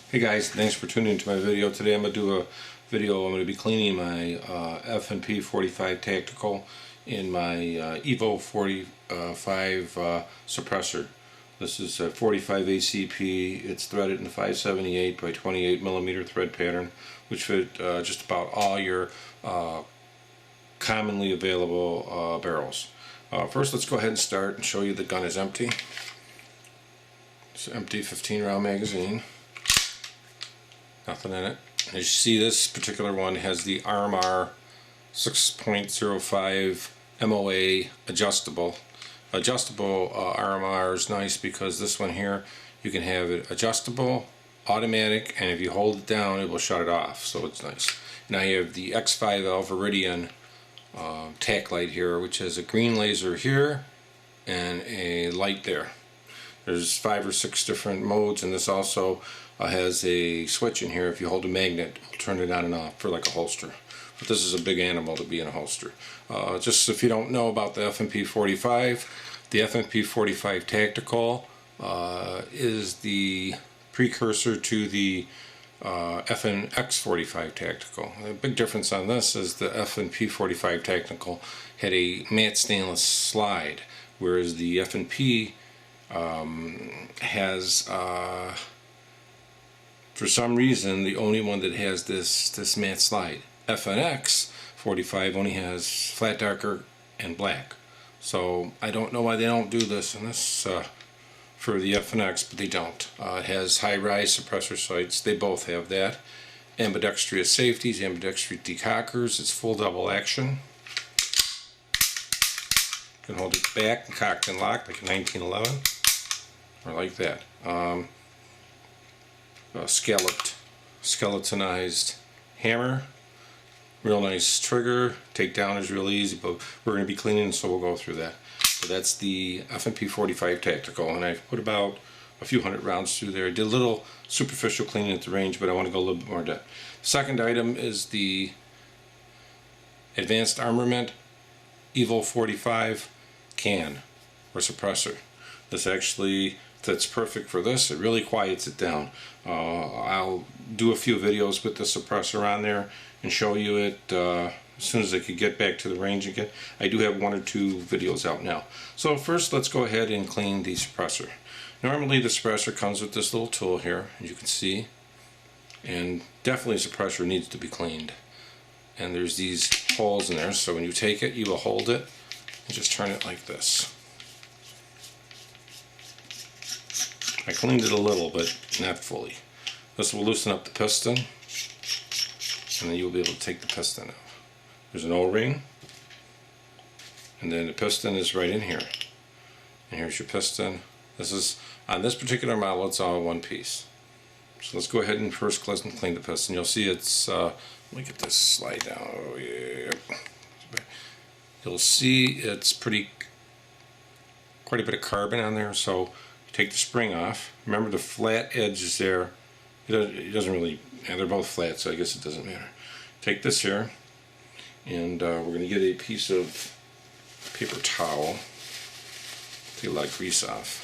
Hey guys, thanks for tuning into my video. Today I'm going to do a video. I'm going to be cleaning my FNP45 Tactical in my Evo 45 suppressor. This is a 45 ACP. It's threaded in a 578 by 28 millimeter thread pattern, which fit just about all your commonly available barrels. First, let's go ahead and start and show you the gun is empty. It's an empty 15 round magazine. Nothing in it. As you see, this particular one has the Armor 6.05 MOA adjustable. Adjustable Armor is nice because this one here, you can have it adjustable, automatic, and if you hold it down, it will shut it off. So it's nice. Now you have the X5L Viridian tack light here, which has a green laser here and a light there. There's 5 or 6 different modes, and this also has a switch in here. If you hold a magnet, it'll turn it on and off for like a holster. But this is a big animal to be in a holster. Just if you don't know about the FNP45, the FNP45 Tactical is the precursor to the FNX45 Tactical. The big difference on this is the FNP45 Tactical had a matte stainless slide, whereas the FNP has for some reason the only one that has this matte slide. FNX 45 only has flat darker and black. So I don't know why they don't do this in this for the FNX, but they don't. It has high-rise suppressor sights. They both have that. Ambidextrous safeties, ambidextrous decockers. It's full double action. You can hold it back and cocked and locked like a 1911, or like that. Skeletonized hammer, real nice trigger. Takedown is real easy, but we're going to be cleaning, so we'll go through that. So that's the FNP45 Tactical, and I've put about a few hundred rounds through there. I did a little superficial cleaning at the range, but I want to go a little bit more in depth. Second item is the Advanced Armament Evo 45 can or suppressor. This actually that's perfect for this. It really quiets it down. I'll do a few videos with the suppressor on there and show you it as soon as I could get back to the range again. I do have 1 or 2 videos out now. So first, let's go ahead and clean the suppressor. Normally the suppressor comes with this little tool here, as you can see, and definitely the suppressor needs to be cleaned. And there's these holes in there, so when you take it, you will hold it and just turn it like this. I cleaned it a little, but not fully. This will loosen up the piston, and then you'll be able to take the piston out. There's an O-ring, and then the piston is right in here. And here's your piston. This is, on this particular model, it's all in one piece. So let's go ahead and first clean the piston. You'll see it's, let me get this slide down. Oh yeah. You'll see it's quite a bit of carbon on there, so take the spring off. Remember the flat edge is there. It doesn't really, they're both flat, so I guess it doesn't matter. Take this here, and we're going to get a piece of paper towel. Take a lot of grease off.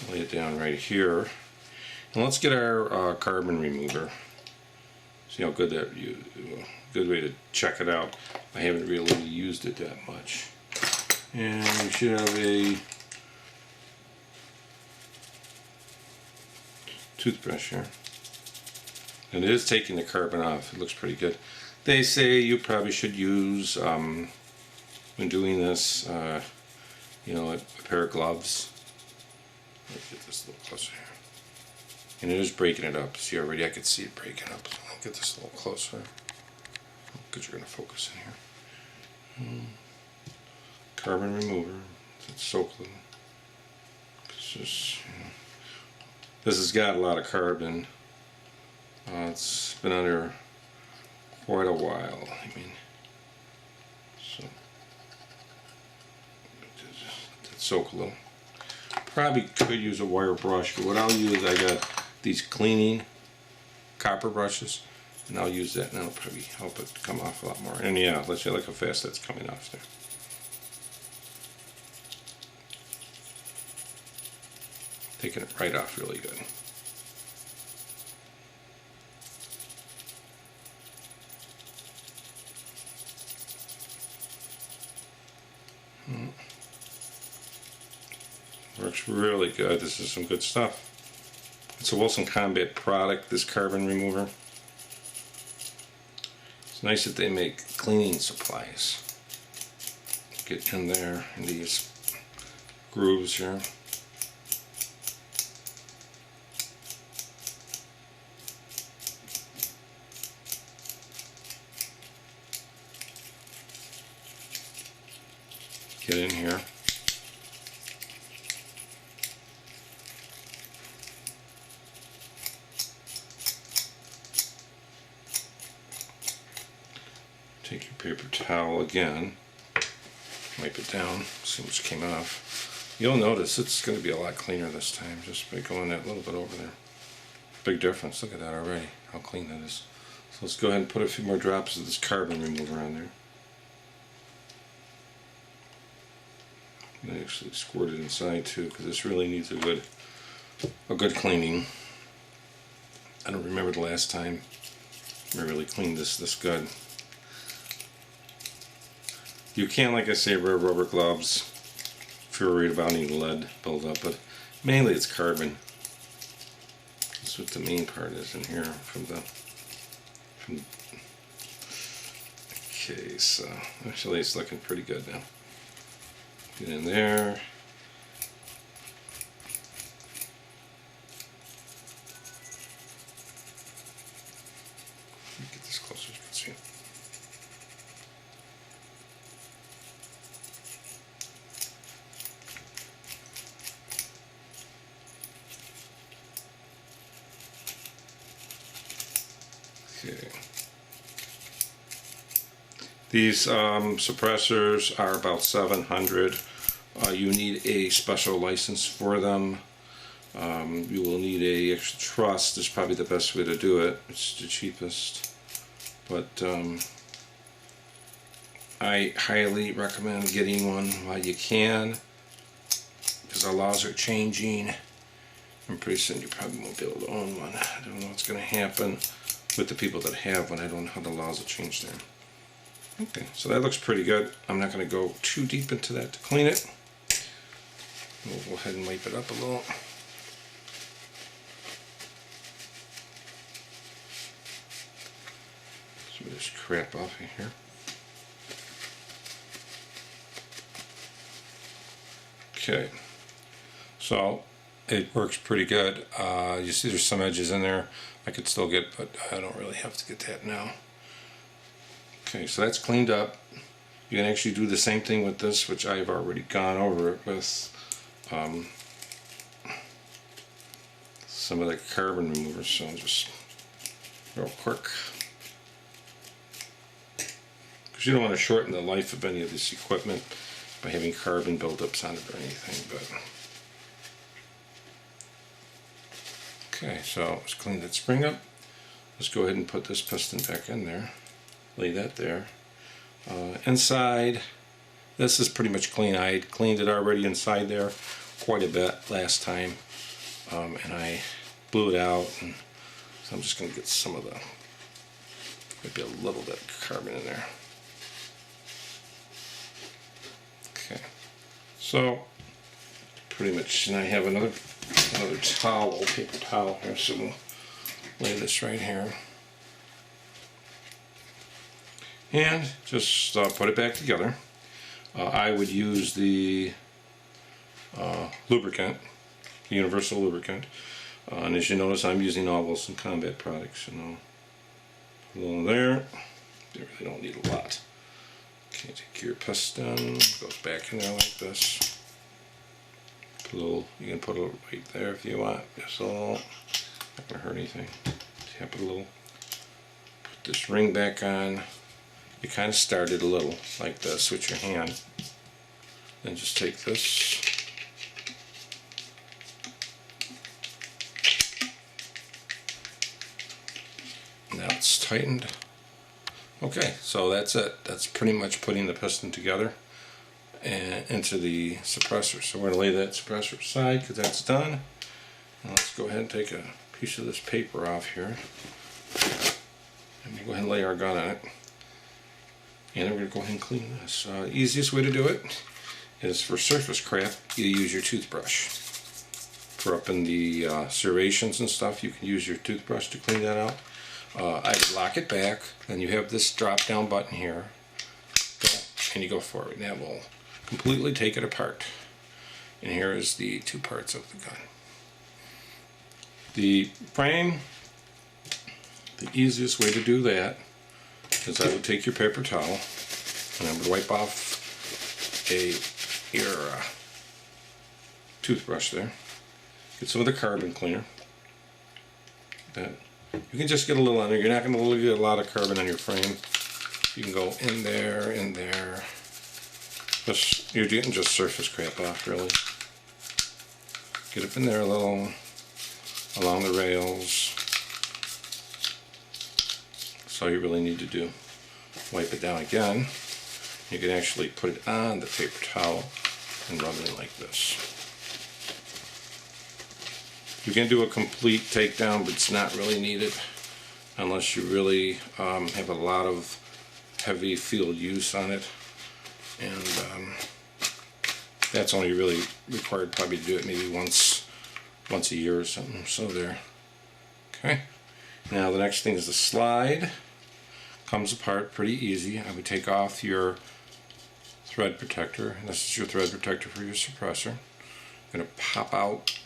Lay it down right here. And let's get our carbon remover. See how good that, good way to check it out. I haven't really used it that much. And we should have a toothbrush here, and it is taking the carbon off. It looks pretty good. They say you probably should use when doing this you know, a pair of gloves. Let's get this a little closer here, and it is breaking it up. See, already I can see it breaking up. I'll get this a little closer because you're going to focus in here. Carbon remover. It's so close. It's just, you know, this has got a lot of carbon. It's been under quite a while. I mean, so let's soak a little. Probably could use a wire brush, but what I'll use, I got these cleaning copper brushes, and I'll use that, and that'll probably help it come off a lot more. And yeah, let's see, look how fast that's coming off there. Taking it right off really good. works really good. This is some good stuff. It's a Wilson Combat product, this carbon remover. It's nice that they make cleaning supplies. Get in there in these grooves here. Get in here. Take your paper towel again, wipe it down, see what came off. You'll notice it's going to be a lot cleaner this time just by going that little bit over there. Big difference, look at that already, how clean that is. So let's go ahead and put a few more drops of this carbon remover on there. I actually squirt it inside too because this really needs a good cleaning. I don't remember the last time I really cleaned this good. You can, like I say, wear rubber gloves if you're worried about any lead buildup, but mainly it's carbon. That's what the main part is in here okay, so actually it's looking pretty good now. Get in there. Get this closer so you can see it. Okay. These suppressors are about 700. You need a special license for them. You will need a extra truss. This is probably the best way to do it. It's the cheapest. But I highly recommend getting one while you can, because our laws are changing and pretty soon you probably won't be able to own one. I don't know what's going to happen with the people that have one. I don't know how the laws will change there. Okay, so that looks pretty good. I'm not going to go too deep into that to clean it. We'll go ahead and wipe it up a little. Some of this crap off of here. Okay, so it works pretty good. You see there's some edges in there I could still get, but I don't really have to get that now. Okay, so that's cleaned up. You can actually do the same thing with this, which I've already gone over it with some of the carbon removers, so I'll just real quick, because you don't want to shorten the life of any of this equipment by having carbon buildups on it or anything. But okay, so let's clean that spring up. Let's go ahead and put this piston back in there. Lay that there. Inside, this is pretty much clean. I had cleaned it already inside there quite a bit last time, and I blew it out, and so I'm just going to get some of the, maybe a little bit of carbon in there. Okay, so pretty much, and I have another towel, paper towel here, so we'll lay this right here. And just put it back together. I would use the lubricant, the universal lubricant. And as you notice, I'm using all Wilson Combat products. You know, put a little there. You really don't need a lot. Okay, take your piston, goes back in there like this. Put a little, you can put a little right there if you want. Just a little, not gonna hurt anything. Tap it a little. Put this ring back on. You kind of start it a little like this with your hand. Then just take this. Now it's tightened. Okay, so that's it. That's pretty much putting the piston together and into the suppressor. So we're going to lay that suppressor aside because that's done. Now let's go ahead and take a piece of this paper off here. And we'll go ahead and lay our gun on it. And then we're going to go ahead and clean this. Easiest way to do it is for surface crap, you use your toothbrush. For up in the serrations and stuff, you can use your toothbrush to clean that out. I would lock it back, then you have this drop down button here, and you go forward, and that will completely take it apart. And here is the two parts of the gun. The frame, the easiest way to do that is I would take your paper towel and I would wipe off your toothbrush there. Get some of the carbon cleaner. That you can just get a little on there. You're not going to get a lot of carbon on your frame. You can go in there, in there. You're getting just surface crap off, really. Get up in there a little, along the rails. That's all you really need to do. Wipe it down again. You can actually put it on the paper towel and rub it in like this. You can do a complete takedown, but it's not really needed unless you really have a lot of heavy field use on it. And that's only really required probably to do it maybe once a year or something. So there. Okay. Now the next thing is the slide. Comes apart pretty easy. I would take off your thread protector. This is your thread protector for your suppressor. I'm going to pop out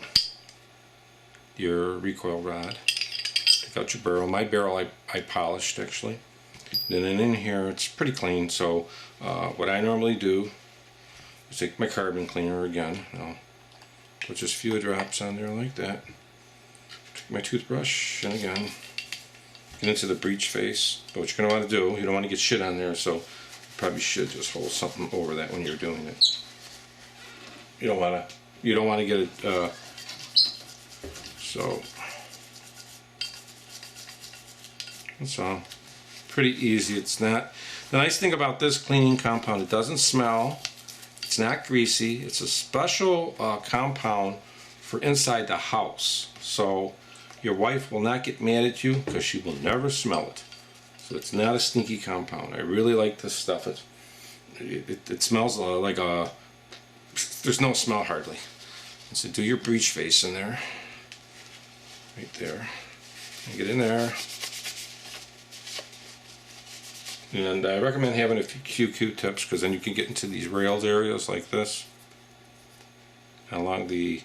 your recoil rod. Take out your barrel. My barrel I polished actually. Then in here it's pretty clean, so what I normally do is take my carbon cleaner again. I'll put just a few drops on there like that. Take my toothbrush and again get into the breech face. But what you're going to want to do, you don't want to get shit on there, so you probably should just hold something over that when you're doing it. You don't want to get it so that's all. Pretty easy. It's not. The nice thing about this cleaning compound, it doesn't smell. It's not greasy. It's a special compound for inside the house. So your wife will not get mad at you because she will never smell it. So it's not a stinky compound. I really like this stuff. It smells like a. There's no smell hardly. So do your breech face in there. Right there. And get in there. And I recommend having a few Q-tips because then you can get into these rails areas like this. And along the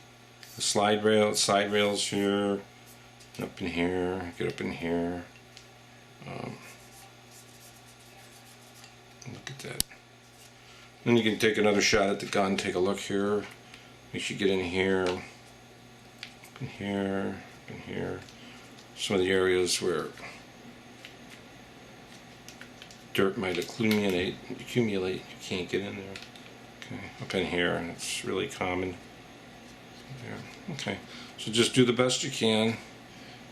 side rails here, up in here, get up in here. Look at that. Then you can take another shot at the gun, take a look here. Make sure you get in here, in here, in here. Some of the areas where dirt might accumulate, you can't get in there. Okay, up in here, and it's really common. There. Okay, so just do the best you can.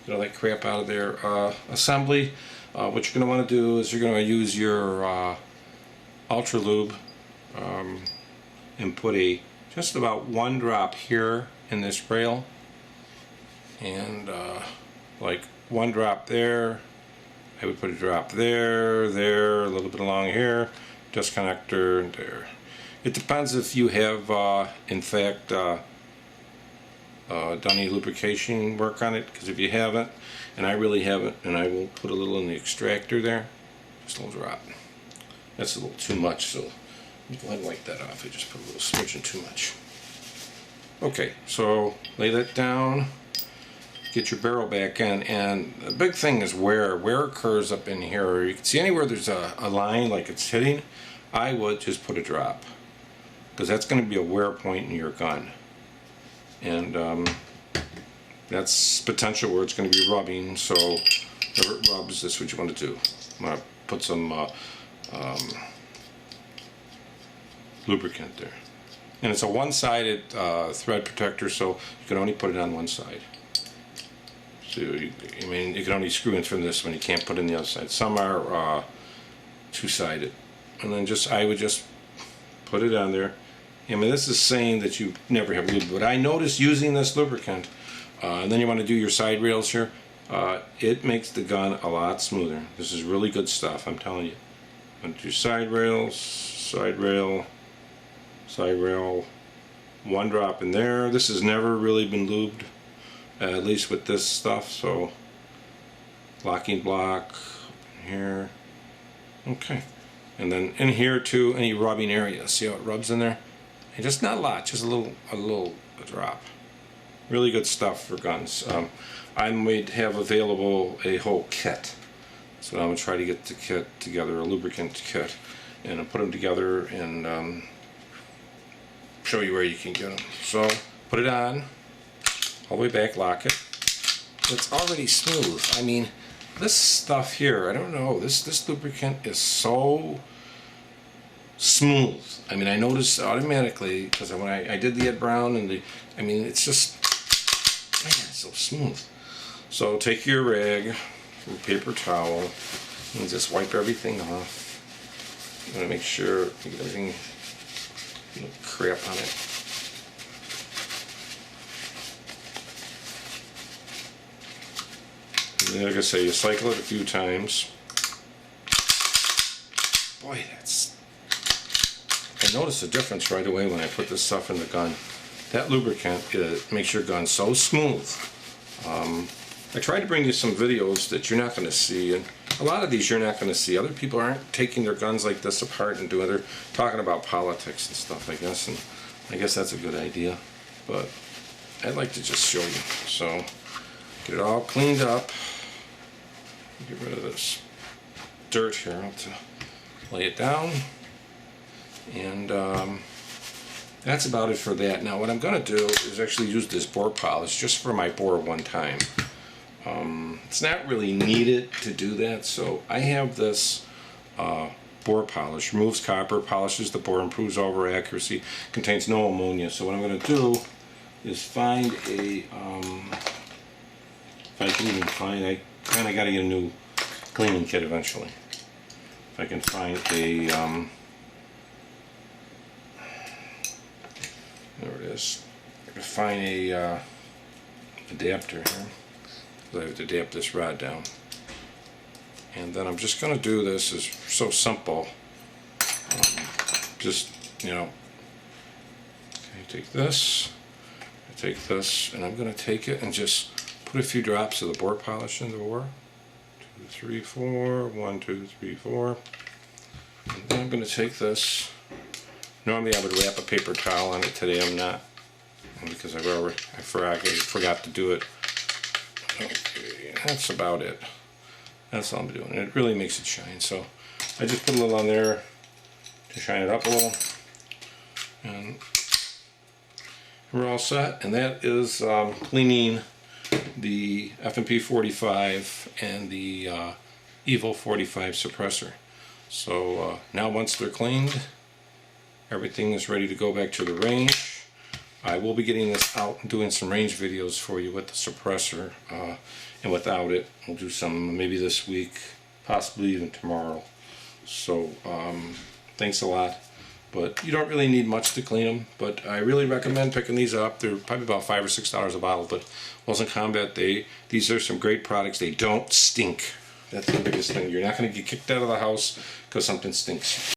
Get all that crap out of there. Assembly, what you're going to want to do is you're going to use your Ultra Lube and put just about one drop here in this rail, and like one drop there. I would put a drop there, a little bit along here, dust connector, and there. It depends if you have, in fact, done any lubrication work on it, because if you haven't, and I really haven't, and I will put a little in the extractor there, just a little drop. That's a little too much, so go ahead and wipe that off. I just put a little smidgen too much. Okay, so lay that down. Get your barrel back in, and the big thing is wear occurs up in here. You can see anywhere there's a line like it's hitting, I would just put a drop, because that's going to be a wear point in your gun, and that's potential where it's going to be rubbing. So whenever it rubs, that's what you want to do. I'm going to put some lubricant there, and it's a one-sided thread protector, so you can only put it on one side. So you can only screw in from this one. You can't put in the other side. Some are two-sided, and then I would just put it on there. I mean, this is saying that you never have lube, but I noticed using this lubricant, and then you want to do your side rails here. It makes the gun a lot smoother. This is really good stuff, I'm telling you. I'm going to do side rails, side rail, side rail, 1 drop in there. This has never really been lubed, at least with this stuff, so locking block here. Okay, and then in here too, any rubbing area. See how it rubs in there? And just not a lot, just a little drop. Really good stuff for guns. I might have available a whole kit, so I'm gonna try to get the kit together, a lubricant kit, and I'll put them together and show you where you can get them. So put it on, all the way back, lock it. It's already smooth. I mean, this stuff here, I don't know, this lubricant is so smooth. I mean, I noticed automatically, because when I did the Ed Brown and I mean, it's just, man, it's so smooth. So take your rag, your paper towel, and just wipe everything off. You want to make sure you get everything, no crap on it. And then, like I say, you cycle it a few times. Boy, I noticed a difference right away when I put this stuff in the gun. That lubricant makes your gun so smooth. I tried to bring you some videos that you're not going to see, and a lot of these you're not going to see. Other people aren't taking their guns like this apart and they're talking about politics and stuff, I guess, and I guess that's a good idea, but I'd like to just show you. So get it all cleaned up, get rid of this dirt here. I'll have to lay it down, and that's about it for that. Now what I'm going to do is actually use this bore polish just for my bore one time. It's not really needed to do that, so I have this bore polish. Removes copper, polishes the bore, improves over accuracy, contains no ammonia. So what I'm going to do is find a, if I can even find, I kind of got to get a new cleaning kit eventually. If I can find a, there it is. I can find a adapter here. I have to adapt this rod down. And then I'm just going to do this. It's so simple. Just, you know, okay, take this, I take this, and I'm going to take it and just put a few drops of the bore polish in the bore. 2, 3, 4. 1, 2, 3, 4. And then I'm going to take this. Normally I would wrap a paper towel on it. Today I'm not, because I forgot to do it. Okay, that's about it. That's all I'm doing. And it really makes it shine. So I just put a little on there to shine it up a little. And we're all set. And that is cleaning the FNP45 and the Evo 45 suppressor. So now once they're cleaned, everything is ready to go back to the range. I will be getting this out and doing some range videos for you with the suppressor and without it. We'll do some maybe this week, possibly even tomorrow. So thanks a lot. But you don't really need much to clean them. But I really recommend picking these up. They're probably about $5 or $6 a bottle. But Wilson Combat, these are some great products. They don't stink. That's the biggest thing. You're not going to get kicked out of the house because something stinks.